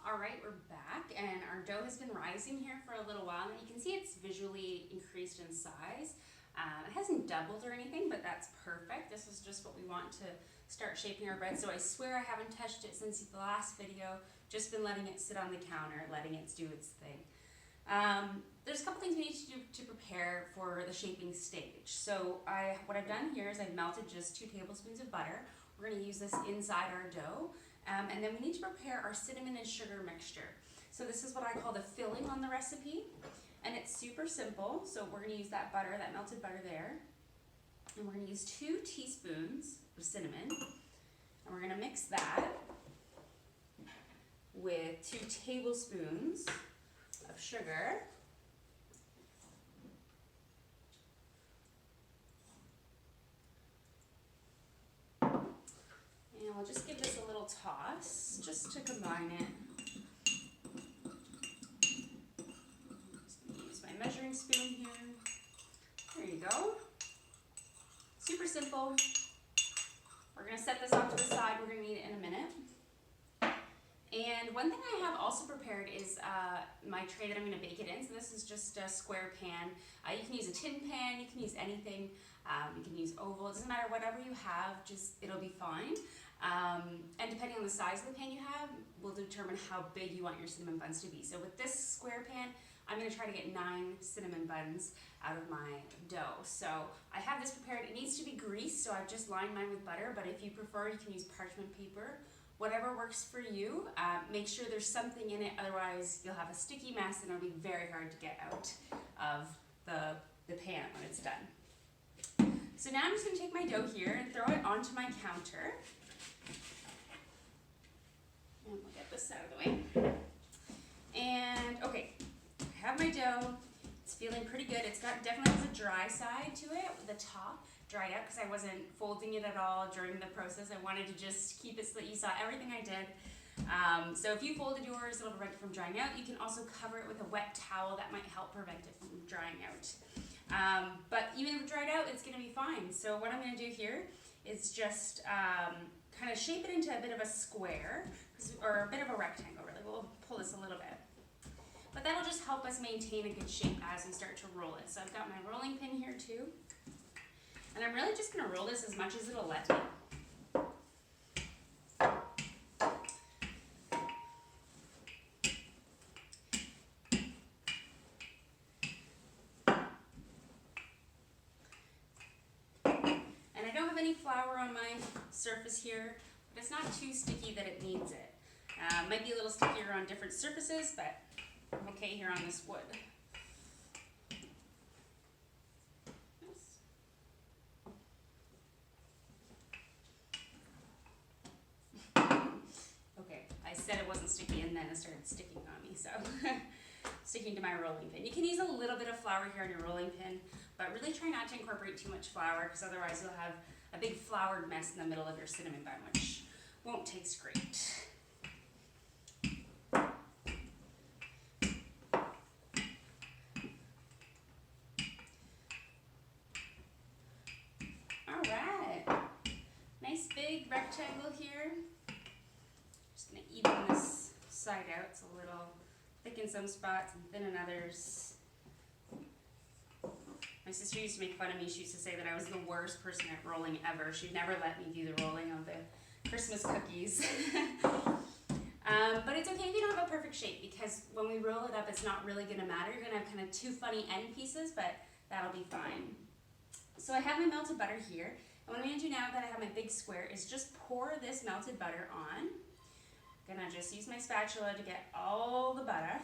Alright, we're back and our dough has been rising here for a little while, and you can see it's visually increased in size. It hasn't doubled or anything, but that's perfect. This is just what we want to start shaping our bread. So I swear I haven't touched it since the last video, just been letting it sit on the counter, letting it do its thing. There's a couple things we need to do to prepare for the shaping stage. So what I've done here is I've melted just 2 tablespoons of butter. We're going to use this inside our dough. And then we need to prepare our cinnamon and sugar mixture. So this is what I call the filling on the recipe. And it's super simple. So we're going to use that butter, that melted butter there. And we're going to use 2 teaspoons of cinnamon. And we're going to mix that with 2 tablespoons of sugar. And we'll just give this a little toss, just to combine it. I'm just going to use my measuring spoon here. There you go. Super simple. We're going to set this off to the side. We're going to need it in a minute. And one thing I have also prepared is my tray that I'm going to bake it in. So this is just a square pan. You can use a tin pan, you can use anything. You can use oval, it doesn't matter, whatever you have, just it'll be fine. And depending on the size of the pan you have, will determine how big you want your cinnamon buns to be. So with this square pan, I'm going to try to get 9 cinnamon buns out of my dough. So I have this prepared. It needs to be greased, so I've just lined mine with butter, but if you prefer, you can use parchment paper. Whatever works for you. Make sure there's something in it, otherwise you'll have a sticky mess and it'll be very hard to get out of the pan when it's done. So now I'm just going to take my dough here and throw it onto my counter. And we'll get this out of the way. And okay, I have my dough. It's feeling pretty good. It's got definitely has a dry side to it, with the top dried out, because I wasn't folding it at all during the process. I wanted to just keep it so that you saw everything I did. So if you folded yours, it'll prevent it from drying out. You can also cover it with a wet towel. That might help prevent it from drying out. But even if it dried out, it's going to be fine. So what I'm going to do here is just kind of shape it into a bit of a square, or a bit of a rectangle, really. We'll pull this a little bit. But that'll just help us maintain a good shape as we start to roll it. So I've got my rolling pin here too. And I'm really just going to roll this as much as it'll let me. And I don't have any flour on my surface here, but it's not too sticky that it needs it. Might be a little stickier on different surfaces, but I'm okay here on this wood. Okay, I said it wasn't sticky and then it started sticking on me, so sticking to my rolling pin. You can use a little bit of flour here on your rolling pin, but really try not to incorporate too much flour, because otherwise you'll have a big floured mess in the middle of your cinnamon bun, which won't taste great. Alright, nice big rectangle here. Just going to even this side out. It's a little thick in some spots and thin in others. My sister used to make fun of me. She used to say that I was the worst person at rolling ever. She'd never let me do the rolling of the Christmas cookies. But it's okay if you don't have a perfect shape, because when we roll it up, it's not really going to matter. You're going to have kind of 2 funny end pieces, but that'll be fine. So I have my melted butter here. And what I'm going to do now that I have my big square is just pour this melted butter on. I'm going to just use my spatula to get all the butter.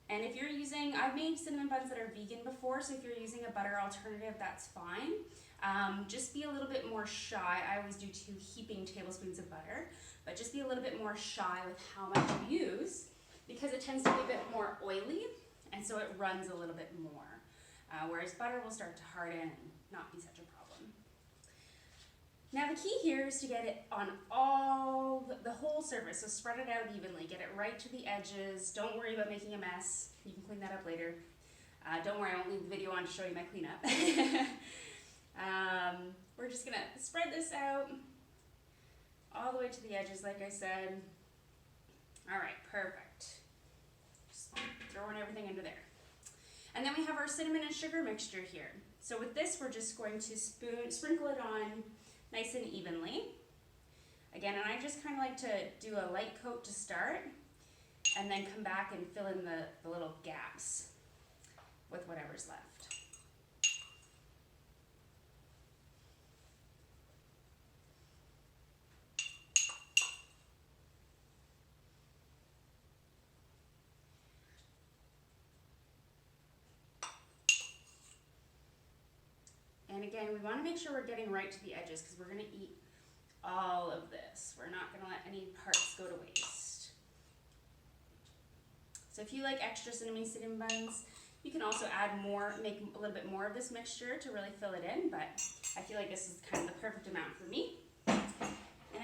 And if you're using, I've made cinnamon buns that are vegan before, so if you're using a butter alternative, that's fine. Just be a little bit more shy. I always do 2 heaping tablespoons of butter, but just be a little bit more shy with how much you use, because it tends to be a bit more oily, and so it runs a little bit more. Whereas butter will start to harden and not be such a problem. Now the key here is to get it on the whole surface, so spread it out evenly, get it right to the edges. Don't worry about making a mess. You can clean that up later. Don't worry, I won't leave the video on to show you my cleanup. We're just gonna spread this out all the way to the edges, like I said. All right. something under there. And then we have our cinnamon and sugar mixture here. So with this, we're just going to sprinkle it on nice and evenly. Again, and I just kind of like to do a light coat to start, and then come back and fill in the little gaps with whatever's left. And again, we want to make sure we're getting right to the edges because we're going to eat all of this. We're not going to let any parts go to waste. So if you like extra cinnamon buns, you can also add more, make a little bit more of this mixture to really fill it in, but I feel like this is kind of the perfect amount for me. And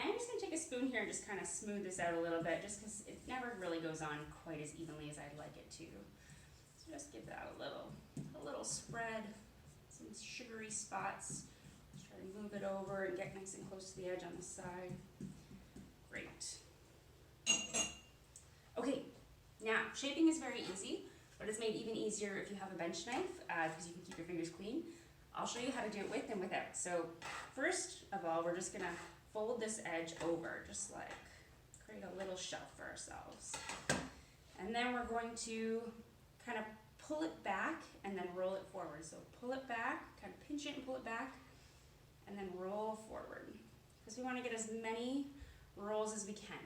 I'm just going to take a spoon here and just kind of smooth this out a little bit, just because it never really goes on quite as evenly as I'd like it to. So just give that a little spread. Some sugary spots. Just try to move it over and get nice and close to the edge on the side. Great. Okay, now shaping is very easy, but it's made even easier if you have a bench knife because you can keep your fingers clean. I'll show you how to do it with and without. So first of all, we're just gonna fold this edge over, just like create a little shelf for ourselves. And then we're going to kind of pull it back and then roll it forward. So pull it back, kind of pinch it and pull it back, and then roll forward. Because we want to get as many rolls as we can.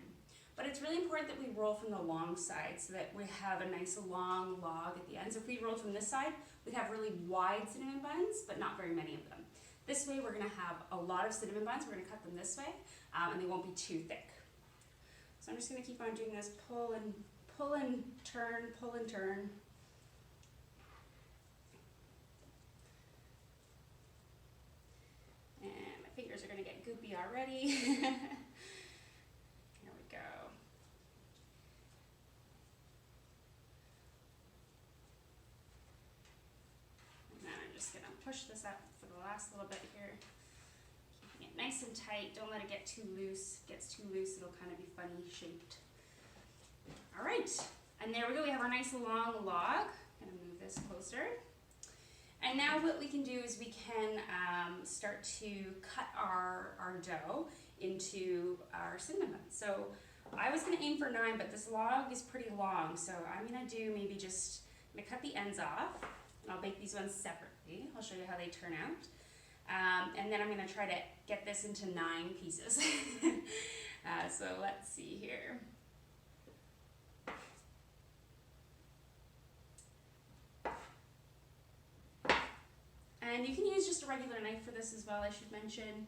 But it's really important that we roll from the long side so that we have a nice long log at the end. So if we rolled from this side, we'd have really wide cinnamon buns, but not very many of them. This way we're going to have a lot of cinnamon buns. We're going to cut them this way, and they won't be too thick. So I'm just going to keep on doing this, pull and turn, pull and turn. And my fingers are going to get goopy already. Here we go. And then I'm just going to push this up for the last little bit here. Keeping it nice and tight. Don't let it get too loose. If it gets too loose, it'll kind of be funny shaped. All right. And there we go. We have our nice long log. I'm going to move this closer. And now what we can do is we can start to cut our dough into our cinnamon buns. So I was going to aim for 9, but this log is pretty long. So I'm going to do maybe just, I'm going to cut the ends off, and I'll bake these ones separately. I'll show you how they turn out. And then I'm going to try to get this into 9 pieces. So let's see here. And you can use just a regular knife for this as well, I should mention.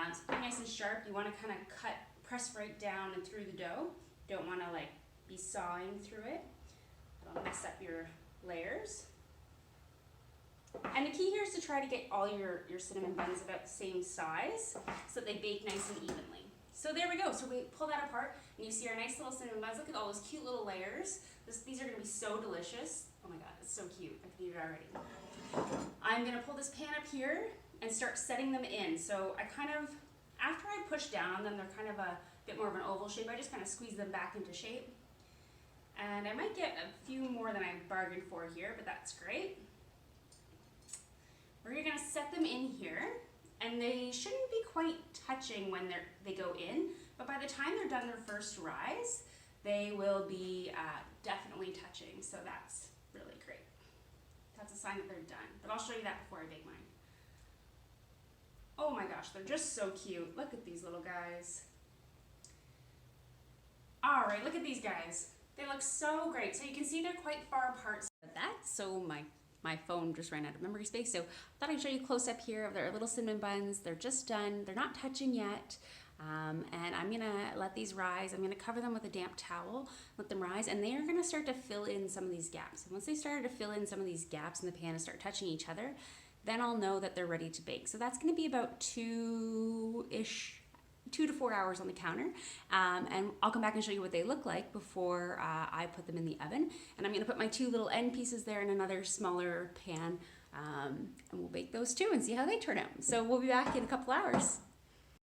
It's pretty nice and sharp. You want to kind of press right down and through the dough. Don't want to like be sawing through it. It'll mess up your layers. And the key here is to try to get all your cinnamon buns about the same size so that they bake nice and evenly. So there we go. So we pull that apart and you see our nice little cinnamon buns. Look at all those cute little layers. These are going to be so delicious. Oh my god, it's so cute. I can eat it already. I'm going to pull this pan up here and start setting them in. So I kind of, after I push down on them, they're kind of a bit more of an oval shape. I just kind of squeeze them back into shape. And I might get a few more than I bargained for here, but that's great. We're going to set them in here, and they shouldn't be quite touching when they go in, but by the time they're done their first rise, they will be definitely touching, so that's really great. That's a sign that they're done, but I'll show you that before I bake mine. Oh my gosh, they're just so cute. Look at these little guys. All right, look at these guys. They look so great. So you can see they're quite far apart. So my phone just ran out of memory space, so I thought I'd show you close up here of their little cinnamon buns. They're just done. They're not touching yet. And I'm gonna let these rise. I'm gonna cover them with a damp towel, let them rise, and they are gonna start to fill in some of these gaps. And once they started to fill in some of these gaps in the pan and start touching each other, then I'll know that they're ready to bake. So that's gonna be about 2 to 4 hours on the counter. And I'll come back and show you what they look like before I put them in the oven. And I'm gonna put my 2 little end pieces there in another smaller pan, and we'll bake those too and see how they turn out. So we'll be back in a couple hours.